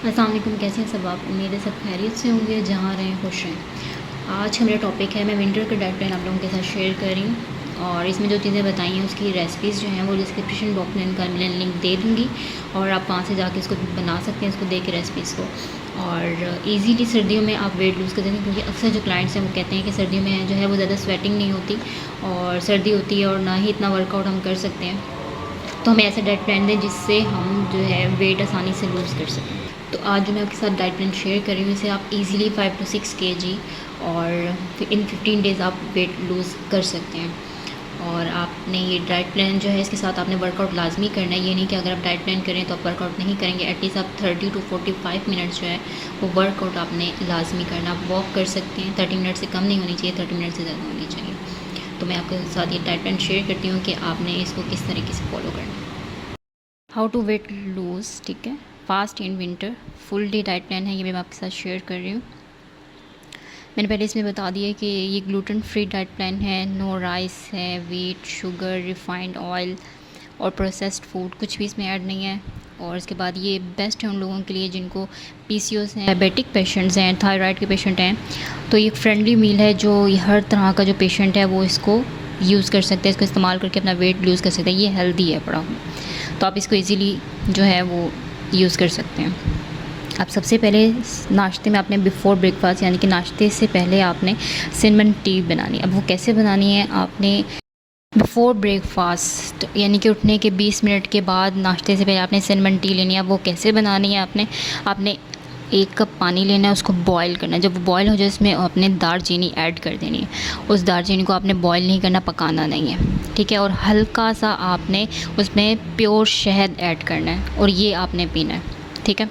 अस्सलाम वालेकुम, कैसे हैं सब आप। उम्मीद है सब खैरियत से होंगे, जहाँ रहें खुश रहें। आज का मेरा टॉपिक है, मैं विंटर का डाइट प्लान आप लोगों के साथ शेयर कर रही हूँ और इसमें जो चीज़ें बताई हैं उसकी रेसिपीज़ जो हैं वो डिस्क्रिप्शन बॉक्स में इनका मैं लिंक दे दूँगी और आप वहाँ से जाके इसको बना सकते हैं, इसको देख के रेसिपीज़ को। और ईज़िली सर्दियों में आप वेट लूज़ कर देंगे, क्योंकि अक्सर जो क्लाइंट्स हैं वो कहते हैं कि सर्दियों में जो है वो ज़्यादा स्वेटिंग नहीं होती और सर्दी होती है और ना ही इतना वर्कआउट हम कर सकते हैं, तो हमें ऐसा डाइट प्लान दें जिससे हम जो है वेट आसानी से लूज़ कर सकें। तो आज जो मैं आपके साथ डाइट प्लान शेयर कर रही हूँ, इसे आप इजीली 5 to 6 kg और इन 15 डेज़ आप वेट लूज़ कर सकते हैं। और आपने ये डाइट प्लान जो है इसके साथ आपने वर्कआउट लाजमी करना है। ये नहीं कि अगर आप डाइट प्लान करें तो आप वर्कआउट नहीं करेंगे। एटलीस्ट आप 30 to 45 मिनट्स जो है वो वर्कआउट आपने लाजमी करना। आप वॉक कर सकते हैं, 30 मिनट से कम नहीं होनी चाहिए, 30 मिनट से ज़्यादा होनी चाहिए। तो मैं आपके साथ ये डाइट प्लान शेयर करती हूँ कि आपने इसको किस तरीके से फॉलो करना है। हाउ टू वेट लूज़, ठीक है, fast in winter, full day diet plan है, ये मैं आपके साथ शेयर कर रही हूँ। मैंने पहले इसमें बता दिया कि ये ग्लूटेन फ्री डाइट प्लान है, नो राइस है, वीट, शुगर, रिफाइंड ऑयल और प्रोसेस्ड फूड कुछ भी इसमें ऐड नहीं है। और इसके बाद ये बेस्ट है उन लोगों के लिए जिनको पीसीओएस हैं, डायबिटिक पेशेंट्स हैं, थायराइड के पेशेंट हैं। तो ये फ्रेंडली मील है जो हर तरह का जो पेशेंट है वो इसको यूज़ कर सकते हैं, इसको इस्तेमाल करके अपना वेट लूज़ कर सकते हैं। ये हेल्दी है बड़ा, तो आप इसको इजीली जो है वो यूज़ कर सकते हैं। आप सबसे पहले नाश्ते में आपने बिफ़ोर ब्रेकफास्ट यानी कि नाश्ते से पहले आपने सिनेमन टी बनानी है। अब वो कैसे बनानी है, आपने बिफ़ोर ब्रेकफास्ट यानी कि उठने के 20 मिनट के बाद नाश्ते से पहले आपने सिनेमन टी लेनी है। अब वो कैसे बनानी है, आपने 1 कप पानी लेना है, उसको बॉईल करना है। जब वो बॉईल हो जाए उसमें आपने दालचीनी ऐड कर देनी है। उस दालचीनी को आपने बॉईल नहीं करना, पकाना नहीं है, ठीक है। और हल्का सा आपने उसमें प्योर शहद ऐड करना है और ये आपने पीना है, ठीक है।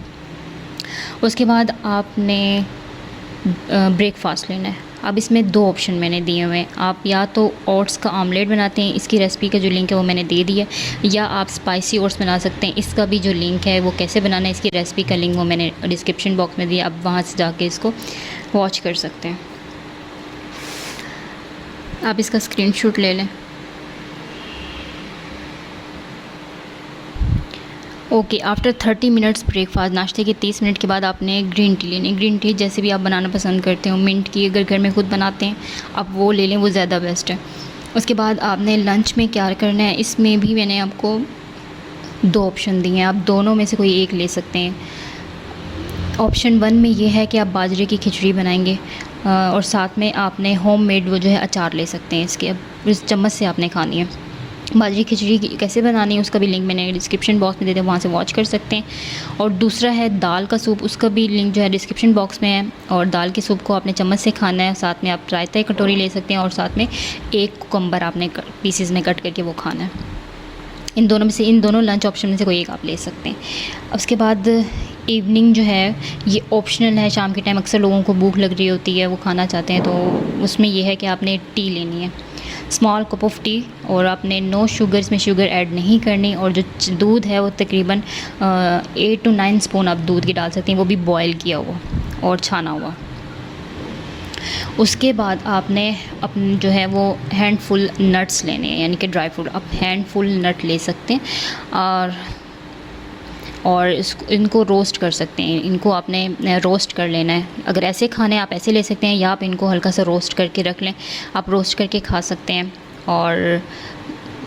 उसके बाद आपने ब्रेकफास्ट लेना है। अब इसमें 2 ऑप्शन मैंने दिए हुए हैं। आप या तो ओट्स का आमलेट बनाते हैं, इसकी रेसिपी का जो लिंक है वो मैंने दे दिया है, या आप स्पाइसी ओट्स बना सकते हैं। इसका भी जो लिंक है वो कैसे बनाना है, इसकी रेसिपी का लिंक वो मैंने डिस्क्रिप्शन बॉक्स में दिया, आप वहाँ से जाके इसको वॉच कर सकते हैं। आप इसका स्क्रीनशॉट ले लें। ओके, आफ्टर 30 मिनट्स ब्रेकफास्ट, नाश्ते के 30 मिनट के बाद आपने ग्रीन टी लेनी है। ग्रीन टी जैसे भी आप बनाना पसंद करते हो, मिंट की अगर घर में खुद बनाते हैं आप वो ले लें, वो ज़्यादा बेस्ट है। उसके बाद आपने लंच में क्या करना है, इसमें भी मैंने आपको 2 ऑप्शन दिए हैं, आप दोनों में से कोई एक ले सकते हैं। ऑप्शन 1 में ये है कि आप बाजरे की खिचड़ी बनाएंगे और साथ में आपने होममेड वो जो है अचार ले सकते हैं इसके। अब इस चम्मच से आपने खानी है। बाजरी खिचड़ी कैसे बनानी है उसका भी लिंक मैंने डिस्क्रिप्शन बॉक्स में दे दिया, वहाँ से वॉच कर सकते हैं। और दूसरा है दाल का सूप, उसका भी लिंक जो है डिस्क्रिप्शन बॉक्स में है। और दाल के सूप को आपने चम्मच से खाना है, साथ में आप रायता की कटोरी ले सकते हैं और साथ में 1 कुकम्बर आपने पीसेस में कट करके वो खाना है। इन दोनों लंच ऑप्शन में से कोई एक आप ले सकते हैं। उसके बाद इवनिंग जो है ये ऑप्शनल है। शाम के टाइम अक्सर लोगों को भूख लग रही होती है, वो खाना चाहते हैं, तो उसमें ये है कि आपने टी लेनी है, स्मॉल कप ऑफ टी, और आपने नो शुगर, इसमें शुगर ऐड नहीं करनी। और जो दूध है वो तकरीबन 8 to 9 स्पून आप दूध की डाल सकते हैं, वो भी बॉयल किया हुआ और छाना हुआ। उसके बाद आपने अपने जो है वो हैंडफुल नट्स लेने हैं, यानी कि ड्राई फ्रूट आप हैंडफुल नट ले सकते हैं। और इनको रोस्ट कर सकते हैं, इनको आपने रोस्ट कर लेना है। अगर ऐसे खाने आप ऐसे ले सकते हैं, या आप इनको हल्का सा रोस्ट करके रख लें, आप रोस्ट करके खा सकते हैं। और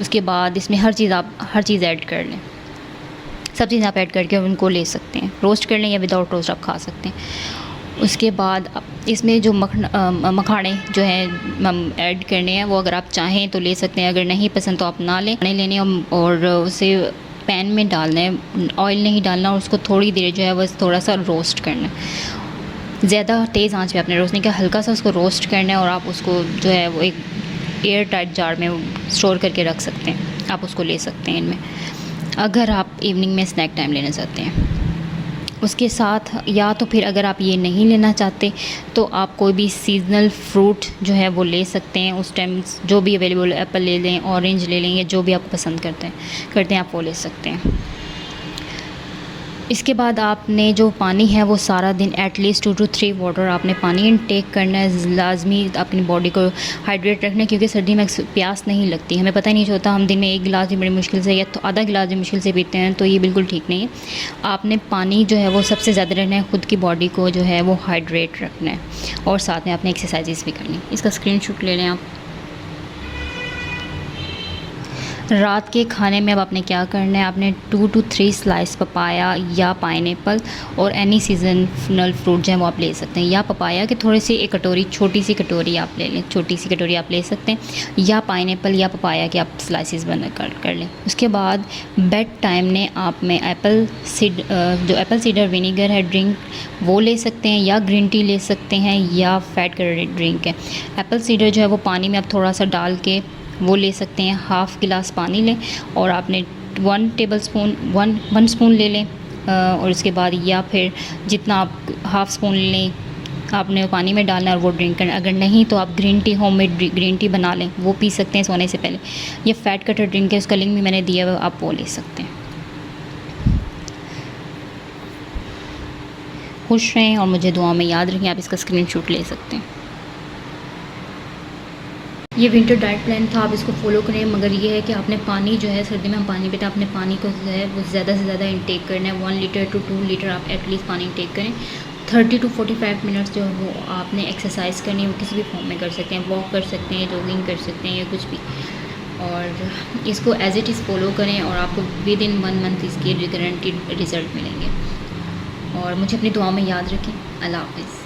उसके बाद इसमें हर चीज़ ऐड कर लें, सब चीज़ आप ऐड करके उनको ले सकते हैं, रोस्ट कर लें या विदाउट रोस्ट आप खा सकते हैं। उसके बाद इसमें जो मखाने जो हैं हम ऐड करने हैं, वो अगर आप चाहें तो ले सकते हैं, अगर नहीं पसंद तो आप ना लें। लेने और उसे पैन में डालना है, ऑयल नहीं डालना, और उसको थोड़ी देर जो है बस थोड़ा सा रोस्ट करना है। ज़्यादा तेज़ आंच पे आपने रोस्ट नहीं किया, हल्का सा उसको रोस्ट करना है। और आप उसको जो है वो एक एयर टाइट जार में स्टोर करके रख सकते हैं, आप उसको ले सकते हैं इनमें, अगर आप इवनिंग में स्नैक टाइम लेना चाहते हैं। उसके साथ या तो फिर अगर आप ये नहीं लेना चाहते तो आप कोई भी सीज़नल फ्रूट जो है वो ले सकते हैं। उस टाइम जो भी अवेलेबल, एप्पल ले लें, ऑरेंज ले लें, या जो भी आप पसंद करते हैं आप वो ले सकते हैं। इसके बाद आपने जो पानी है वो सारा दिन एटलीस्ट 2 to 3 वाटर आपने पानी इनटेक करना है, लाजमी अपनी बॉडी को हाइड्रेट रखना है, क्योंकि सर्दी में प्यास नहीं लगती, हमें पता ही नहीं चलता, हम दिन में 1 गिलास भी बड़ी मुश्किल से या तो आधा गिलास भी मुश्किल से पीते हैं, तो ये बिल्कुल ठीक नहीं है। आपने पानी जो है वो सबसे ज़्यादा रखना है, ख़ुद की बॉडी को जो है वो हाइड्रेट रखना है, और साथ में आपने एक्सरसाइजेस भी करनी है। इसका स्क्रीनशॉट ले लें आप। रात के खाने में अब आपने क्या करना है, आपने 2 to 3 स्लाइस पपाया या पाइनएप्पल और एनी सीजनल फ्रूट जो है वो आप ले सकते हैं, या पपाया के थोड़ी सी एक कटोरी, छोटी सी कटोरी आप ले लें, छोटी सी कटोरी आप ले सकते हैं, या पाइनएप्पल या पपाया के आप स्लाइसेस बना कर लें। उसके बाद बेड टाइम ने आप में जो एप्पल सीडर विनीगर है ड्रिंक वो ले सकते हैं, या ग्रीन टी ले सकते हैं, या फैट कलर ड्रिंक है। एप्पल सीडर जो है वो पानी में आप थोड़ा सा डाल के वो ले सकते हैं, हाफ़ गिलास पानी लें और आपने 1 स्पून ले लें, और उसके बाद या फिर जितना आप हाफ़ स्पून लें आपने पानी में डालना है और वो ड्रिंक करना। अगर नहीं तो आप green tea, homemade green tea बना लें, वो पी सकते हैं सोने से पहले। ये फैट कटर ड्रिंक है, उसका लिंक भी मैंने दिया हुआ, आप वो ले सकते हैं। खुश रहें और मुझे दुआ में याद रखें। आप इसका स्क्रीनशॉट ले सकते हैं। ये विंटर डाइट प्लान था, आप इसको फॉलो करें, मगर ये है कि आपने पानी जो है, सर्दी में हम पानी पीते हैं, आपने पानी को जो है वो ज़्यादा से ज़्यादा इंटेक करना है। 1 लीटर to 2 लीटर आप एटलीस्ट पानी इंटेक करें। 30 to 45 मिनट्स जो है वो आपने एक्सरसाइज करनी है, वो किसी भी फॉर्म में कर सकते हैं, वॉक कर सकते हैं, जॉगिंग कर सकते हैं, या कुछ भी, और इसको एज इट इज़ फॉलो करें और आपको विद इन 1 मंथ इसके गारंटीड रिज़ल्ट मिलेंगे। और मुझे अपनी दुआ में याद रखें। अल्लाह हाफ़िज़।